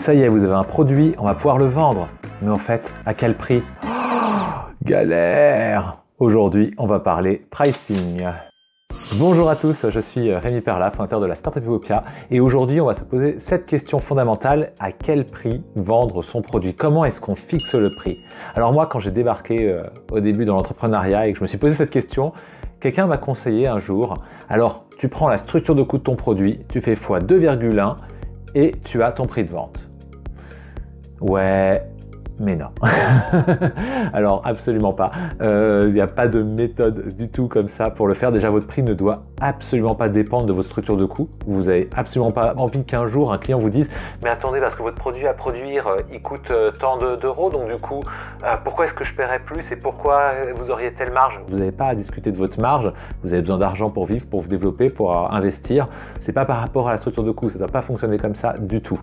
Ça y est, vous avez un produit, on va pouvoir le vendre. Mais en fait, à quel prix? Galère! Aujourd'hui, on va parler pricing. Bonjour à tous, je suis Rémi Perla, fondateur de la startup Epopia, et aujourd'hui on va se poser cette question fondamentale: à quel prix vendre son produit? Comment est-ce qu'on fixe le prix? Alors moi, quand j'ai débarqué au début dans l'entrepreneuriat et que je me suis posé cette question, quelqu'un m'a conseillé un jour: alors tu prends la structure de coût de ton produit, tu fais x 2,1 et tu as ton prix de vente. Ouais, mais non. Alors absolument pas. Il n'y a pas de méthode du tout comme ça pour le faire. Déjà, votre prix ne doit absolument pas dépendre de votre structure de coût. Vous n'avez absolument pas envie qu'un jour un client vous dise: mais attendez, parce que votre produit à produire, il coûte tant d'euros, donc du coup, pourquoi est-ce que je paierais plus et pourquoi vous auriez telle marge? Vous n'avez pas à discuter de votre marge. Vous avez besoin d'argent pour vivre, pour vous développer, pour investir. C'est pas par rapport à la structure de coût. Ça ne doit pas fonctionner comme ça du tout.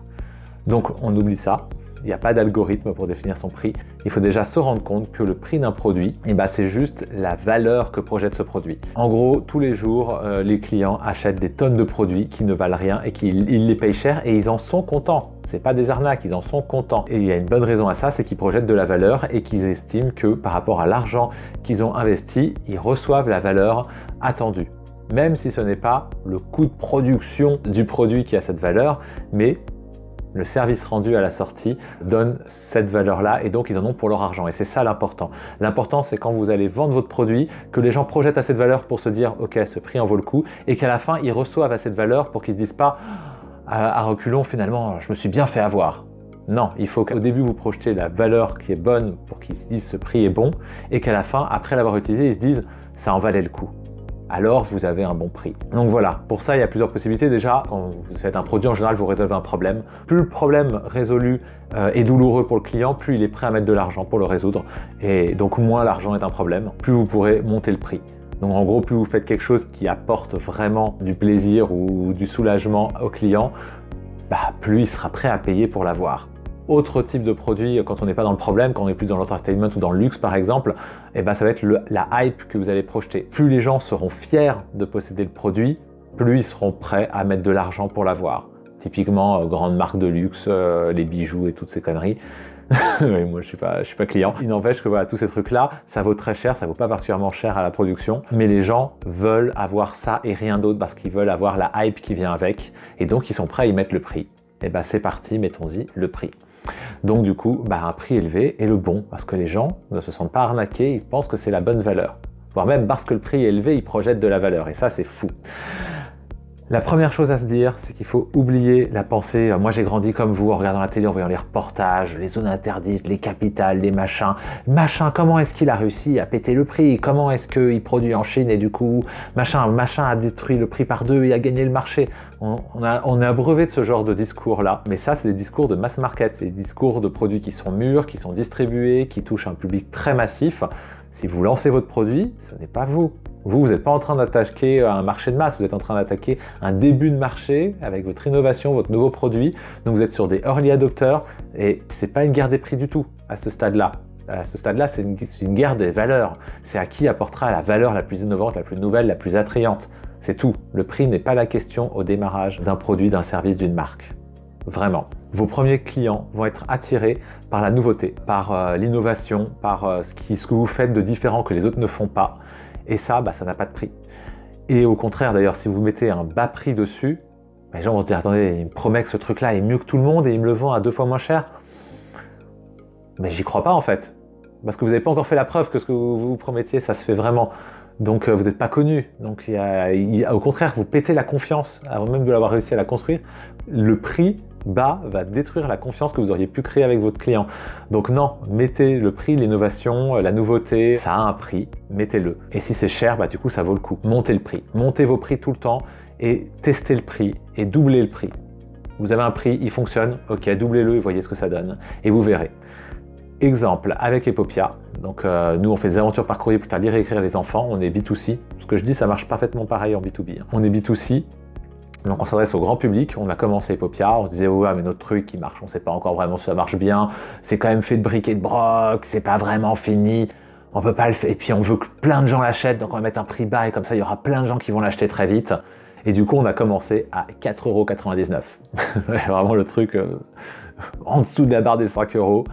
Donc on oublie ça. Il n'y a pas d'algorithme pour définir son prix. Il faut déjà se rendre compte que le prix d'un produit, c'est juste la valeur que projette ce produit. En gros, tous les jours, les clients achètent des tonnes de produits qui ne valent rien et qu'ils les payent cher et ils en sont contents. C'est pas des arnaques, ils en sont contents. Et il y a une bonne raison à ça, c'est qu'ils projettent de la valeur et qu'ils estiment que par rapport à l'argent qu'ils ont investi, ils reçoivent la valeur attendue. Même si ce n'est pas le coût de production du produit qui a cette valeur, mais le service rendu à la sortie donne cette valeur-là et donc ils en ont pour leur argent. Et c'est ça l'important. L'important, c'est quand vous allez vendre votre produit, que les gens projettent à cette valeur pour se dire: ok, ce prix en vaut le coup, et qu'à la fin, ils reçoivent à cette valeur pour qu'ils ne se disent pas à reculons, finalement, je me suis bien fait avoir. Non, il faut qu'au début, vous projetiez la valeur qui est bonne pour qu'ils se disent ce prix est bon, et qu'à la fin, après l'avoir utilisé, ils se disent ça en valait le coup. Alors vous avez un bon prix. Donc voilà, pour ça il y a plusieurs possibilités. Déjà, quand vous faites un produit, en général vous résolvez un problème. Plus le problème résolu est douloureux pour le client, plus il est prêt à mettre de l'argent pour le résoudre. Et donc moins l'argent est un problème, plus vous pourrez monter le prix. Donc en gros, plus vous faites quelque chose qui apporte vraiment du plaisir ou du soulagement au client, plus il sera prêt à payer pour l'avoir. Autre type de produit, quand on n'est pas dans le problème, quand on est plus dans l'entertainment ou dans le luxe par exemple, ça va être la hype que vous allez projeter. Plus les gens seront fiers de posséder le produit, plus ils seront prêts à mettre de l'argent pour l'avoir. Typiquement, grandes marques de luxe, les bijoux et toutes ces conneries. Moi je suis pas client. Il n'empêche que voilà, tous ces trucs-là, ça vaut très cher, ça vaut pas particulièrement cher à la production, mais les gens veulent avoir ça et rien d'autre parce qu'ils veulent avoir la hype qui vient avec, et donc ils sont prêts à y mettre le prix. C'est parti, mettons-y le prix. Donc du coup, un prix élevé est le bon, parce que les gens ne se sentent pas arnaqués, ils pensent que c'est la bonne valeur. Voire même parce que le prix est élevé, ils projettent de la valeur, et ça c'est fou. La première chose à se dire, c'est qu'il faut oublier la pensée. Moi j'ai grandi comme vous en regardant la télé, en voyant les reportages, les zones interdites, les capitales, les machins. Comment est-ce qu'il a réussi à péter le prix? Comment est-ce qu'il produit en Chine et du coup, machin a détruit le prix par 2 et a gagné le marché? On est abreuvé de ce genre de discours-là, mais ça c'est des discours de mass market, c'est des discours de produits qui sont mûrs, qui sont distribués, qui touchent un public très massif. Si vous lancez votre produit, ce n'est pas vous. Vous n'êtes pas en train d'attaquer un marché de masse, vous êtes en train d'attaquer un début de marché avec votre innovation, votre nouveau produit. Donc vous êtes sur des early adopters et c'est pas une guerre des prix du tout à ce stade-là. À ce stade-là, c'est une guerre des valeurs. C'est à qui apportera la valeur la plus innovante, la plus nouvelle, la plus attrayante. C'est tout. Le prix n'est pas la question au démarrage d'un produit, d'un service, d'une marque. Vraiment. Vos premiers clients vont être attirés par la nouveauté, par l'innovation, par ce que vous faites de différent que les autres ne font pas. Et ça, ça n'a pas de prix. Et au contraire, d'ailleurs, si vous mettez un bas prix dessus, les gens vont se dire: attendez, il me promet que ce truc-là est mieux que tout le monde et il me le vend à 2 fois moins cher. Mais j'y crois pas en fait. Parce que vous n'avez pas encore fait la preuve que ce que vous promettiez, ça se fait vraiment. Donc vous n'êtes pas connu. Donc au contraire, vous pétez la confiance avant même de l'avoir réussi à la construire. Le prix bas va détruire la confiance que vous auriez pu créer avec votre client. Donc non, mettez le prix, l'innovation, la nouveauté, ça a un prix, mettez-le. Et si c'est cher, du coup ça vaut le coup. Montez le prix, montez vos prix tout le temps et testez le prix et doublez le prix. Vous avez un prix, il fonctionne, ok, doublez-le et voyez ce que ça donne et vous verrez. Exemple, avec Epopia, donc nous on fait des aventures par courrier pour faire lire et écrire les enfants, on est B2C. Ce que je dis, ça marche parfaitement pareil en B2B. On est B2C, donc on s'adresse au grand public. On a commencé Epopia, on se disait: ouais, mais notre truc il marche, on sait pas encore vraiment si ça marche bien, c'est quand même fait de briques et de broc, c'est pas vraiment fini, on peut pas le faire, et puis on veut que plein de gens l'achètent, donc on va mettre un prix bas et comme ça il y aura plein de gens qui vont l'acheter très vite. Et du coup on a commencé à 4,99 €. Vraiment le truc en dessous de la barre des 5 euros,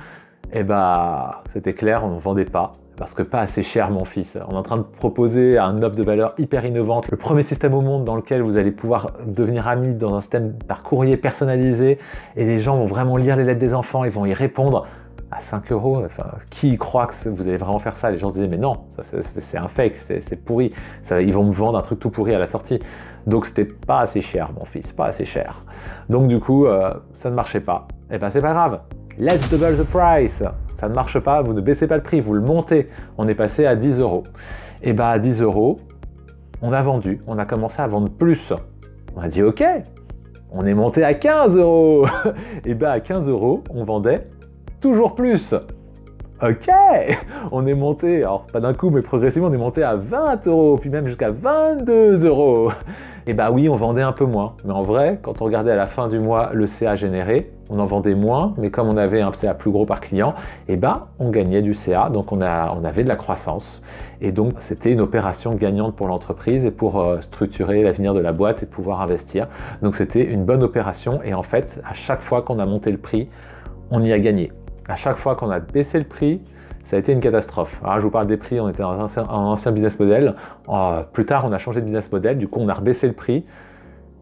et bah c'était clair, on ne vendait pas. Parce que pas assez cher, mon fils. On est en train de proposer un offre de valeur hyper innovante. Le premier système au monde dans lequel vous allez pouvoir devenir amis dans un système par courrier personnalisé. Et les gens vont vraiment lire les lettres des enfants, ils vont y répondre à 5 euros. Enfin, qui croit que vous allez vraiment faire ça? Les gens se disaient, mais non, c'est un fake, c'est pourri. Ils vont me vendre un truc tout pourri à la sortie. Donc c'était pas assez cher, mon fils, pas assez cher. Donc du coup, ça ne marchait pas. Et ben c'est pas grave. Let's double the price. Ça ne marche pas, vous ne baissez pas le prix, vous le montez. On est passé à 10 euros. Et bah à 10 euros, on a vendu, on a commencé à vendre plus. On a dit ok, on est monté à 15 euros. Et bah à 15 euros, on vendait toujours plus. Ok, on est monté, alors pas d'un coup, mais progressivement, on est monté à 20 euros, puis même jusqu'à 22 euros. Et bah oui, on vendait un peu moins. Mais en vrai, quand on regardait à la fin du mois le CA généré, on en vendait moins, mais comme on avait un CA plus gros par client, et bah on gagnait du CA, donc on avait de la croissance. Et donc c'était une opération gagnante pour l'entreprise et pour structurer l'avenir de la boîte et pouvoir investir. Donc c'était une bonne opération et en fait, à chaque fois qu'on a monté le prix, on y a gagné. À chaque fois qu'on a baissé le prix, ça a été une catastrophe. Alors je vous parle des prix, on était dans un ancien business model. Plus tard, on a changé de business model, du coup on a rebaissé le prix.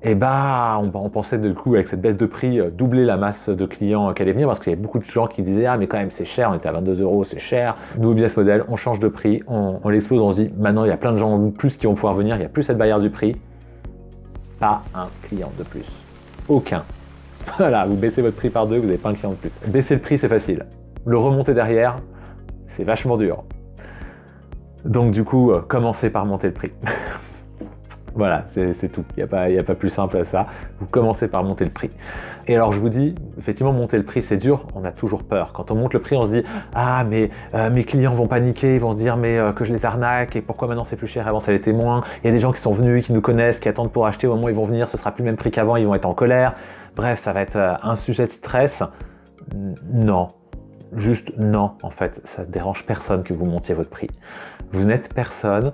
Et bah, on pensait du coup avec cette baisse de prix doubler la masse de clients qui allaient venir parce qu'il y avait beaucoup de gens qui disaient ah mais quand même c'est cher, on était à 22 euros, c'est cher. Nouveau business model, on change de prix, on l'explose, on se dit maintenant il y a plein de gens en plus qui vont pouvoir venir, il n'y a plus cette barrière du prix. Pas un client de plus. Aucun. Voilà, vous baissez votre prix par deux, vous n'avez pas un client de plus. Baisser le prix c'est facile. Le remonter derrière, c'est vachement dur. Donc du coup, commencez par monter le prix. Voilà, c'est tout. Il n'y a pas plus simple à ça. Vous commencez par monter le prix. Et alors je vous dis, effectivement, monter le prix, c'est dur. On a toujours peur. Quand on monte le prix, on se dit « Ah, mais mes clients vont paniquer, ils vont se dire mais que je les arnaque et pourquoi maintenant c'est plus cher, avant ça l'était moins. Il y a des gens qui sont venus, qui nous connaissent, qui attendent pour acheter. Au moment où ils vont venir, ce sera plus le même prix qu'avant, ils vont être en colère. Bref, ça va être un sujet de stress. » Non. Juste non, en fait, ça ne dérange personne que vous montiez votre prix. Vous n'êtes personne,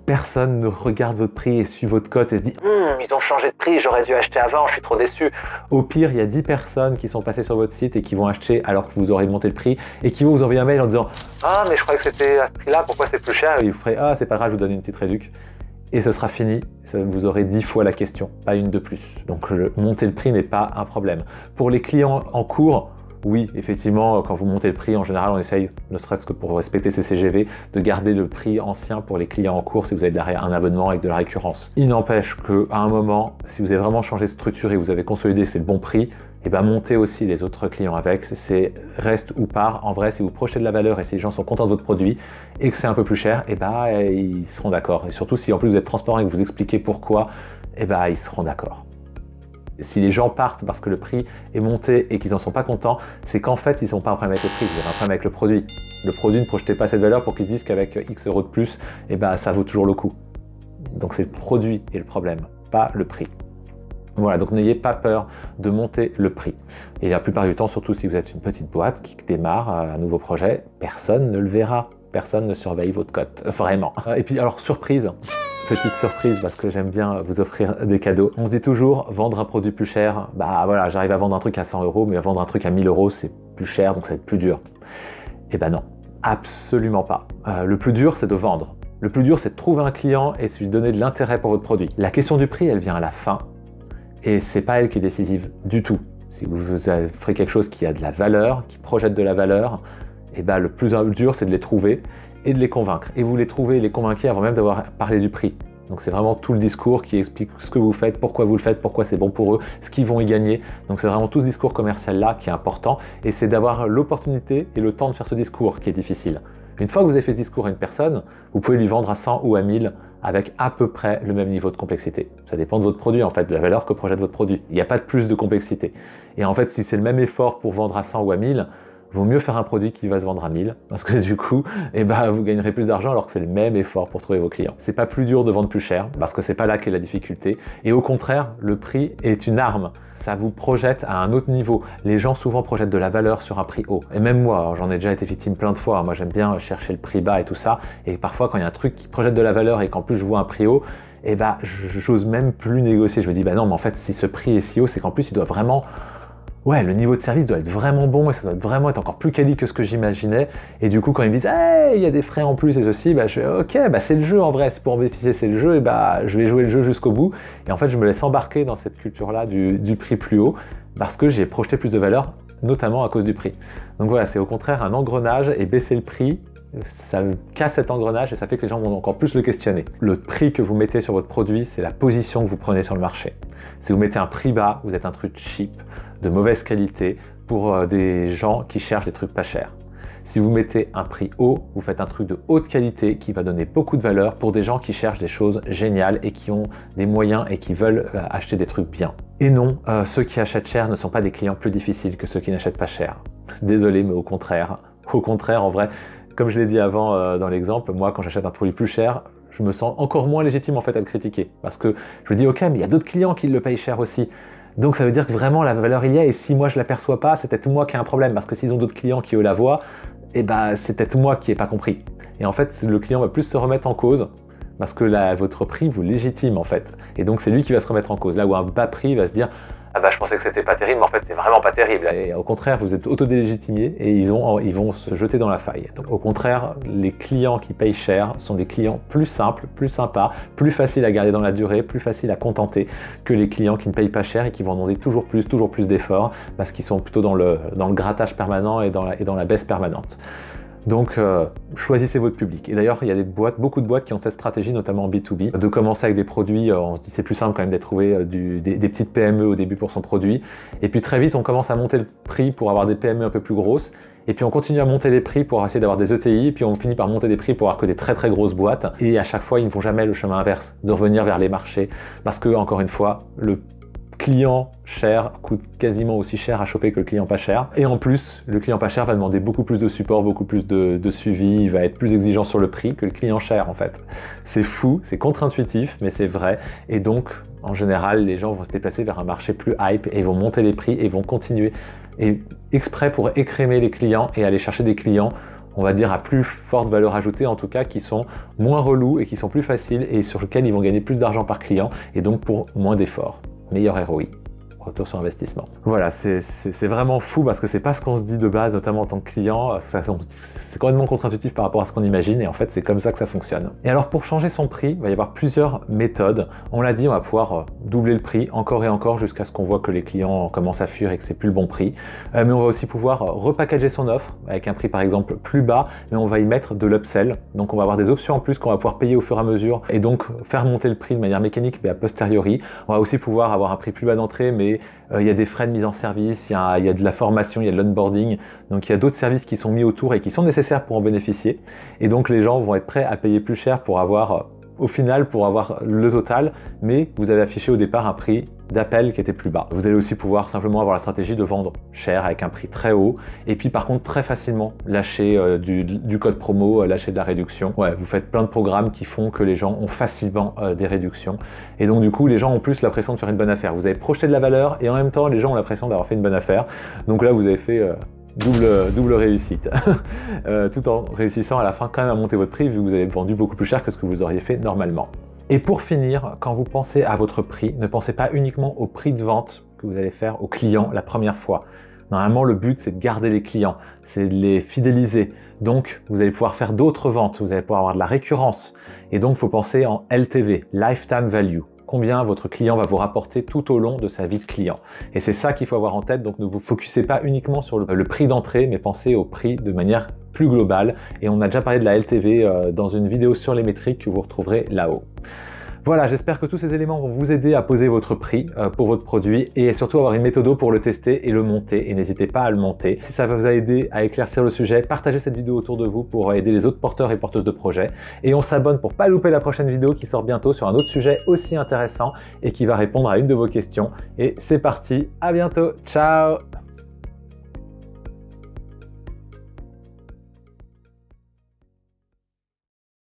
personne ne regarde votre prix et suit votre cote et se dit « Ils ont changé de prix, j'aurais dû acheter avant, je suis trop déçu ». Au pire, il y a 10 personnes qui sont passées sur votre site et qui vont acheter alors que vous aurez monté le prix et qui vont vous envoyer un mail en disant « Ah, mais je croyais que c'était à ce prix-là, pourquoi c'est plus cher ?» Et vous ferez « Ah, c'est pas grave, je vous donne une petite réduc ». Et ce sera fini, vous aurez 10 fois la question, pas une de plus. Donc monter le prix n'est pas un problème. Pour les clients en cours, oui, effectivement, quand vous montez le prix, en général, on essaye, ne serait-ce que pour respecter ses CGV, de garder le prix ancien pour les clients en cours si vous avez un abonnement avec de la récurrence. Il n'empêche qu'à un moment, si vous avez vraiment changé de structure et vous avez consolidé c'est le bon prix, et ben montez aussi les autres clients avec. C'est reste ou part. En vrai, si vous projetez de la valeur et si les gens sont contents de votre produit et que c'est un peu plus cher, et ben ils seront d'accord. Et surtout, si en plus vous êtes transparent et que vous expliquez pourquoi, et ben ils seront d'accord. Si les gens partent parce que le prix est monté et qu'ils n'en sont pas contents, c'est qu'en fait, ils n'ont pas un problème avec le prix, ils ont un problème avec le produit. Le produit, ne projetez pas cette valeur pour qu'ils se disent qu'avec X euros de plus, eh ben, ça vaut toujours le coup. Donc c'est le produit et le problème, pas le prix. Voilà, donc n'ayez pas peur de monter le prix. Et la plupart du temps, surtout si vous êtes une petite boîte qui démarre un nouveau projet, personne ne le verra. Personne ne surveille votre cote, vraiment. Et puis alors, surprise. Petite surprise parce que j'aime bien vous offrir des cadeaux. On se dit toujours, vendre un produit plus cher, bah voilà, j'arrive à vendre un truc à 100 euros, mais à vendre un truc à 1000 euros, c'est plus cher, donc ça va être plus dur. Eh ben non, absolument pas. Le plus dur, c'est de vendre. Le plus dur, c'est de trouver un client et de lui donner de l'intérêt pour votre produit. La question du prix, elle vient à la fin et c'est pas elle qui est décisive du tout. Si vous ferez quelque chose qui a de la valeur, qui projette de la valeur, eh ben le plus dur, c'est de les trouver et de les convaincre. Et vous les trouvez et les convainquez avant même d'avoir parlé du prix. Donc c'est vraiment tout le discours qui explique ce que vous faites, pourquoi vous le faites, pourquoi c'est bon pour eux, ce qu'ils vont y gagner. Donc c'est vraiment tout ce discours commercial-là qui est important et c'est d'avoir l'opportunité et le temps de faire ce discours qui est difficile. Une fois que vous avez fait ce discours à une personne, vous pouvez lui vendre à 100 ou à 1000 avec à peu près le même niveau de complexité. Ça dépend de votre produit en fait, de la valeur que projette votre produit. Il n'y a pas de plus de complexité. Et en fait, si c'est le même effort pour vendre à 100 ou à 1000, vaut mieux faire un produit qui va se vendre à 1000 parce que du coup, eh ben, vous gagnerez plus d'argent alors que c'est le même effort pour trouver vos clients. C'est pas plus dur de vendre plus cher parce que c'est pas là qu'est la difficulté. Et au contraire, le prix est une arme. Ça vous projette à un autre niveau. Les gens souvent projettent de la valeur sur un prix haut. Et même moi, j'en ai déjà été victime plein de fois. Moi, j'aime bien chercher le prix bas et tout ça. Et parfois, quand il y a un truc qui projette de la valeur et qu'en plus je vois un prix haut, eh ben, j'ose même plus négocier. Je me dis, bah non, mais en fait, si ce prix est si haut, c'est qu'en plus, il doit vraiment ouais, le niveau de service doit être vraiment bon et ça doit vraiment être encore plus quali que ce que j'imaginais. Et du coup, quand ils me disent, hey, il y a des frais en plus et ceci, bah, je fais, ok, bah, c'est le jeu en vrai, c'est pour en bénéficier, c'est le jeu, et bah, je vais jouer le jeu jusqu'au bout. Et en fait, je me laisse embarquer dans cette culture-là du prix plus haut parce que j'ai projeté plus de valeur, notamment à cause du prix. Donc voilà, c'est au contraire un engrenage et baisser le prix, ça casse cet engrenage et ça fait que les gens vont encore plus le questionner. Le prix que vous mettez sur votre produit, c'est la position que vous prenez sur le marché. Si vous mettez un prix bas, vous êtes un truc cheap, de mauvaise qualité pour des gens qui cherchent des trucs pas chers. Si vous mettez un prix haut, vous faites un truc de haute qualité qui va donner beaucoup de valeur pour des gens qui cherchent des choses géniales et qui ont des moyens et qui veulent acheter des trucs bien. Et non, ceux qui achètent cher ne sont pas des clients plus difficiles que ceux qui n'achètent pas cher. Désolé, mais au contraire, en vrai, comme je l'ai dit avant dans l'exemple, moi quand j'achète un produit plus cher, je me sens encore moins légitime en fait à le critiquer. Parce que je me dis, ok, mais il y a d'autres clients qui le payent cher aussi. Donc ça veut dire que vraiment la valeur il y a, et si moi je ne l'aperçois pas, c'est peut-être moi qui ai un problème, parce que s'ils ont d'autres clients qui eux la voient, et bah c'est peut-être moi qui n'ai pas compris. Et en fait, le client va plus se remettre en cause, parce que votre prix vous légitime en fait. Et donc c'est lui qui va se remettre en cause. Là où un bas prix va se dire, ah bah je pensais que c'était pas terrible, mais en fait c'est vraiment pas terrible. Et au contraire, vous êtes autodélégitimé et ils vont se jeter dans la faille. Donc au contraire, les clients qui payent cher sont des clients plus simples, plus sympas, plus faciles à garder dans la durée, plus faciles à contenter que les clients qui ne payent pas cher et qui vont demander toujours plus d'efforts parce qu'ils sont plutôt dans le grattage permanent et dans la baisse permanente. Donc, choisissez votre public. Et d'ailleurs, il y a beaucoup de boîtes qui ont cette stratégie, notamment en B2B, de commencer avec des produits, on se dit c'est plus simple quand même d'être trouver des petites PME au début pour son produit. Et puis très vite, on commence à monter le prix pour avoir des PME un peu plus grosses. Et puis on continue à monter les prix pour essayer d'avoir des ETI. Et puis on finit par monter des prix pour avoir que des très très grosses boîtes. Et à chaque fois, ils ne font jamais le chemin inverse, de revenir vers les marchés. Parce que, encore une fois, le client cher coûte quasiment aussi cher à choper que le client pas cher. Et en plus, le client pas cher va demander beaucoup plus de support, beaucoup plus de suivi, il va être plus exigeant sur le prix que le client cher en fait. C'est fou, c'est contre-intuitif, mais c'est vrai. Et donc, en général, les gens vont se déplacer vers un marché plus hype et vont monter les prix et vont continuer. Et exprès pour écrémer les clients et aller chercher des clients, on va dire à plus forte valeur ajoutée en tout cas, qui sont moins relous et qui sont plus faciles et sur lesquels ils vont gagner plus d'argent par client et donc pour moins d'efforts. Meilleur ROI, retour sur investissement. Voilà, c'est vraiment fou parce que c'est pas ce qu'on se dit de base, notamment en tant que client. C'est complètement contre-intuitif par rapport à ce qu'on imagine et en fait c'est comme ça que ça fonctionne. Et alors pour changer son prix, il va y avoir plusieurs méthodes. On l'a dit, on va pouvoir doubler le prix encore et encore jusqu'à ce qu'on voit que les clients commencent à fuir et que c'est plus le bon prix. Mais on va aussi pouvoir repackager son offre avec un prix par exemple plus bas, mais on va y mettre de l'upsell. Donc on va avoir des options en plus qu'on va pouvoir payer au fur et à mesure et donc faire monter le prix de manière mécanique mais a posteriori. On va aussi pouvoir avoir un prix plus bas d'entrée mais il y a des frais de mise en service, il y a de la formation, il y a de l'onboarding, donc il y a d'autres services qui sont mis autour et qui sont nécessaires pour en bénéficier. Et donc les gens vont être prêts à payer plus cher pour avoir, au final, pour avoir le total, mais vous avez affiché au départ un prix d'appel qui était plus bas. Vous allez aussi pouvoir simplement avoir la stratégie de vendre cher avec un prix très haut et puis par contre très facilement lâcher du code promo, lâcher de la réduction. Ouais, vous faites plein de programmes qui font que les gens ont facilement des réductions et donc du coup les gens ont plus l'impression de faire une bonne affaire. Vous avez projeté de la valeur et en même temps les gens ont l'impression d'avoir fait une bonne affaire. Donc là vous avez fait double réussite tout en réussissant à la fin quand même à monter votre prix vu que vous avez vendu beaucoup plus cher que ce que vous auriez fait normalement. Et pour finir, quand vous pensez à votre prix, ne pensez pas uniquement au prix de vente que vous allez faire aux clients la première fois. Normalement, le but, c'est de garder les clients, c'est de les fidéliser. Donc, vous allez pouvoir faire d'autres ventes, vous allez pouvoir avoir de la récurrence. Et donc, il faut penser en LTV, Lifetime Value. Combien votre client va vous rapporter tout au long de sa vie de client. Et c'est ça qu'il faut avoir en tête, donc ne vous focussez pas uniquement sur le prix d'entrée, mais pensez au prix de manière plus globale. Et on a déjà parlé de la LTV dans une vidéo sur les métriques que vous retrouverez là-haut. Voilà, j'espère que tous ces éléments vont vous aider à poser votre prix pour votre produit et surtout avoir une méthode pour le tester et le monter. Et n'hésitez pas à le monter. Si ça vous a aidé à éclaircir le sujet, partagez cette vidéo autour de vous pour aider les autres porteurs et porteuses de projets. Et on s'abonne pour pas louper la prochaine vidéo qui sort bientôt sur un autre sujet aussi intéressant et qui va répondre à une de vos questions. Et c'est parti, à bientôt, ciao!